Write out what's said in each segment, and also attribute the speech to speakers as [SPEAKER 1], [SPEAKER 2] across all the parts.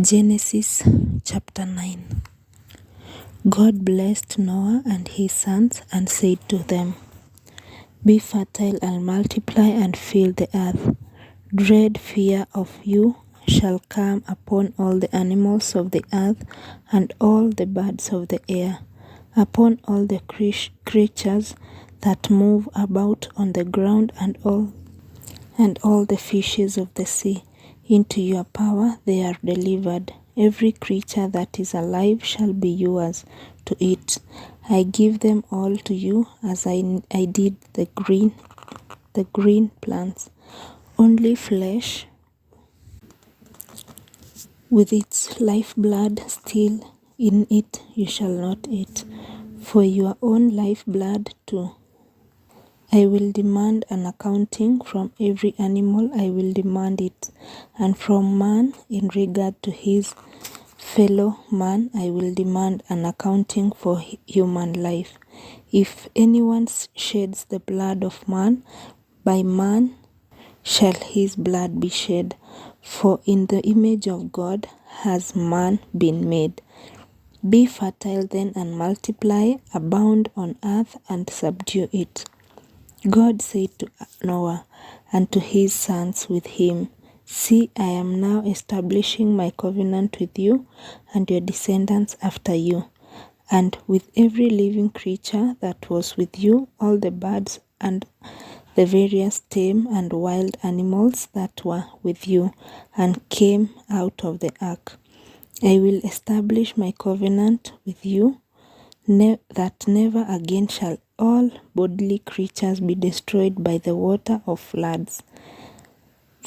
[SPEAKER 1] Genesis chapter 9. God blessed Noah and his sons and said to them, "Be fertile and multiply and fill the earth. Dread fear of you shall come upon all the animals of the earth and all the birds of the air, upon all the creatures that move about on the ground and all the fishes of the sea. Into your power they are delivered. Every creature that is alive shall be yours to eat. I give them all to you as I did the green plants. Only flesh with its lifeblood still in it you shall not eat. For your own lifeblood too I will demand an accounting. From every animal I will demand it, and from man in regard to his fellow man I will demand an accounting for human life. If anyone sheds the blood of man, by man shall his blood be shed, for in the image of God has man been made. Be fertile then and multiply, abound on earth and subdue it." God said to Noah and to his sons with him, "See, I am now establishing my covenant with you and your descendants after you, and with every living creature that was with you, all the birds and the various tame and wild animals that were with you and came out of the ark. I will establish my covenant with you, that never again shall all bodily creatures be destroyed by the water of floods.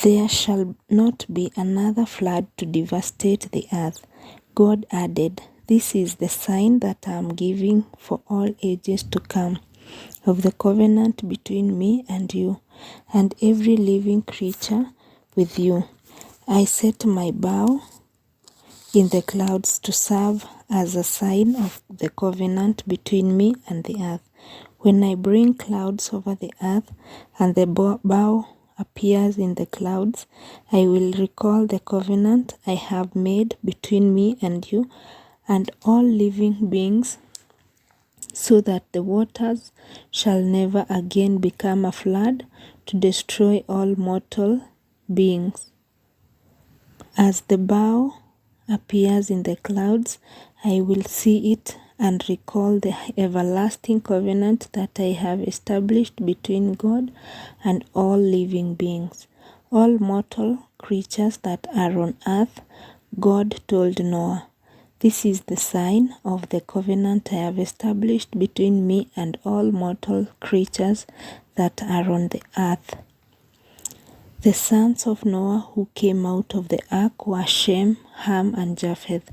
[SPEAKER 1] There shall not be another flood to devastate the earth." God added, "This is the sign that I am giving for all ages to come, of the covenant between me and you, and every living creature with you. I set my bow in the clouds to serve as a sign of the covenant between me and the earth. When I bring clouds over the earth and the bow appears in the clouds, I will recall the covenant I have made between me and you and all living beings, so that the waters shall never again become a flood to destroy all mortal beings. As the bow appears in the clouds, I will see it and recall the everlasting covenant that I have established between God and all living beings, all mortal creatures that are on earth." God told Noah, "This is the sign of the covenant I have established between me and all mortal creatures that are on the earth." The sons of Noah who came out of the ark were Shem, Ham, and Japheth.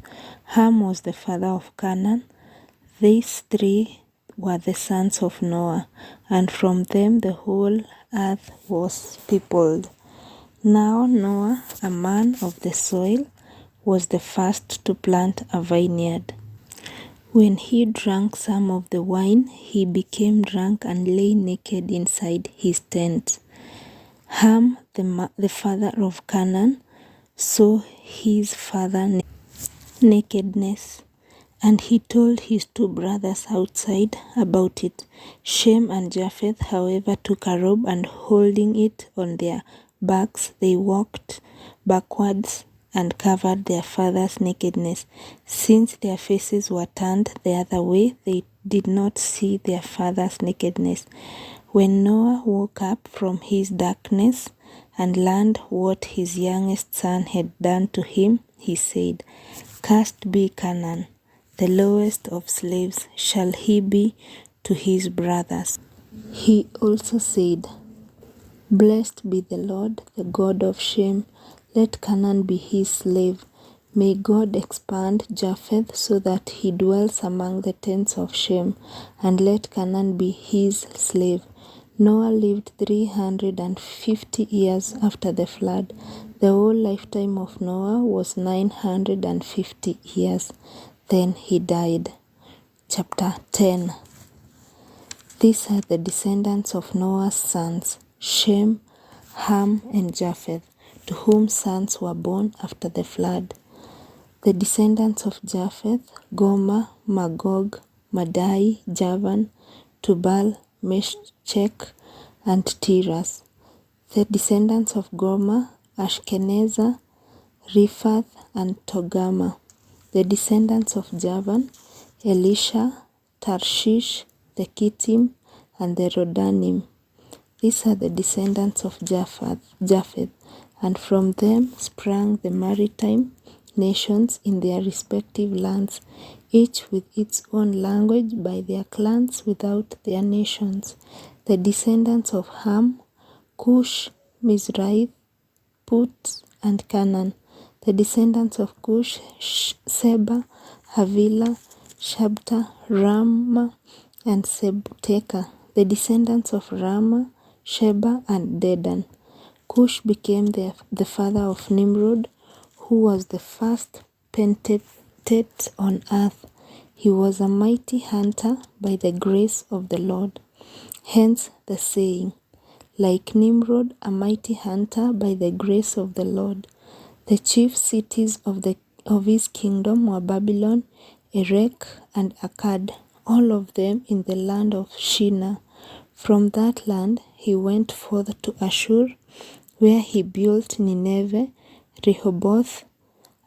[SPEAKER 1] Ham was the father of Canaan. These three were the sons of Noah, and from them the whole earth was peopled. Now Noah, a man of the soil, was the first to plant a vineyard. When he drank some of the wine, he became drunk and lay naked inside his tent. Ham, the father of Canaan, saw his father's nakedness, and he told his two brothers outside about it. Shem and Japheth, however, took a robe, and holding it on their backs, they walked backwards and covered their father's nakedness. Since their faces were turned the other way, they did not see their father's nakedness. When Noah woke up from his darkness and learned what his youngest son had done to him, he said, "Cursed be Canaan, the lowest of slaves shall he be to his brothers." He also said, "Blessed be the Lord, the God of Shem. Let Canaan be his slave. May God expand Japheth so that he dwells among the tents of Shem, and let Canaan be his slave." Noah lived 350 years after the flood. The whole lifetime of Noah was 950 years. Then he died. Chapter 10. These are the descendants of Noah's sons, Shem, Ham, and Japheth, to whom sons were born after the flood. The descendants of Japheth: Gomer, Magog, Madai, Javan, Tubal, Meshech, and Tiras. The descendants of Gomer: Ashkenazar, Riphath, and Togarmah. The descendants of Javan: Elisha, Tarshish, the Kittim, and the Rodanim. These are the descendants of Japheth, and from them sprang the maritime nations in their respective lands, each with its own language by their clans without their nations. The descendants of Ham: Cush, Mizraim, Put, and Canaan. The descendants of Cush: Seba, Havilah, Shabta, Ramah, and Sebteka. The descendants of Ramah: Sheba and Dedan. Cush became the father of Nimrod, who was the first potentate on earth. He was a mighty hunter by the grace of the Lord. Hence the saying, like Nimrod, a mighty hunter by the grace of the Lord. The chief cities of his kingdom were Babylon, Erech, and Akkad, all of them in the land of Shinar. From that land he went forth to Ashur, where he built Nineveh, Rehoboth,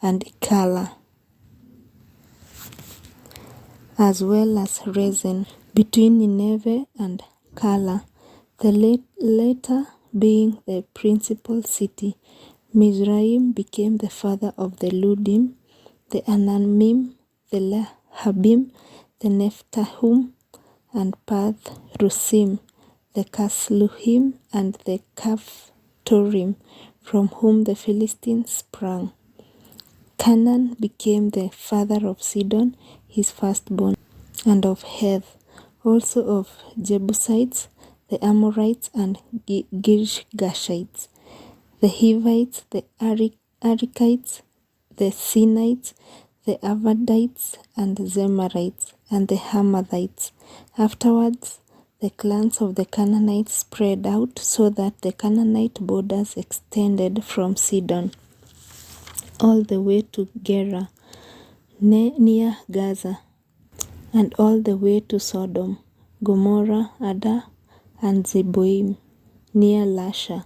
[SPEAKER 1] and Calah, as well as Resen, between Nineveh and Calah, the latter being the principal city. Mizraim became the father of the Ludim, the Anamim, the Lehabim, the Nephtahim, and Path Rusim, the Casluhim, and the Caphtorim, from whom the Philistines sprang. Canaan became the father of Sidon, his firstborn, and of Heth, also of Jebusites, the Amorites, and Girgashites, the Hivites, the Arikites, the Sinites, the Avadites, and the Zemarites, and the Hamathites. Afterwards, the clans of the Canaanites spread out, so that the Canaanite borders extended from Sidon all the way to Gerar, near Gaza, and all the way to Sodom, Gomorrah, Adar, and Zeboim, near Lasha.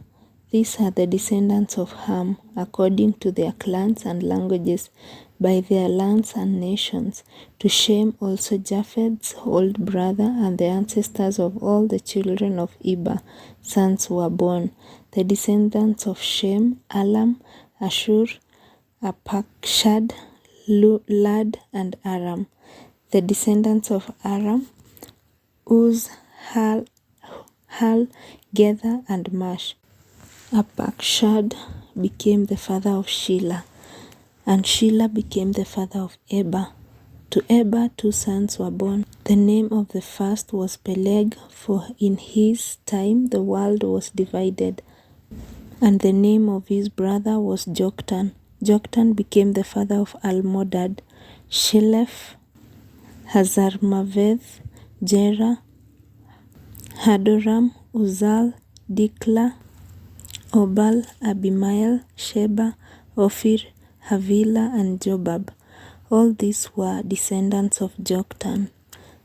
[SPEAKER 1] These are the descendants of Ham, according to their clans and languages, by their lands and nations. To Shem also Japheth's old brother and the ancestors of all the children of Eber, sons were born. The descendants of Shem: Elam, Ashur, Apakshad, Lud, and Aram. The descendants of Aram: Uz, Hal, Gether, and Mash. Apakshad became the father of Shelah, and Shelah became the father of Eber. To Eber 2 sons were born. The name of the first was Peleg, for in his time the world was divided. And the name of his brother was Joktan. Joktan became the father of Almodad, Sheleph, Hazarmaveth, Jerah, Hadoram, Uzal, Dikla, Obal, Abimael, Sheba, Ophir, Havilah, and Jobab. All these were descendants of Joktan.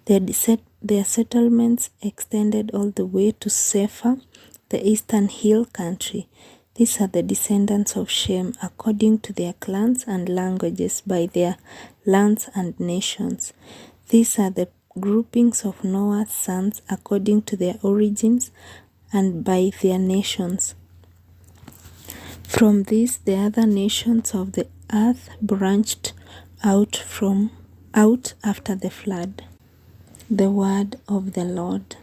[SPEAKER 1] Their settlements extended all the way to Sephar, the eastern hill country. These are the descendants of Shem, according to their clans and languages, by their lands and nations. These are the groupings of Noah's sons, according to their origins and by their nations. From this, the other nations of the earth branched out after the flood. The word of the Lord.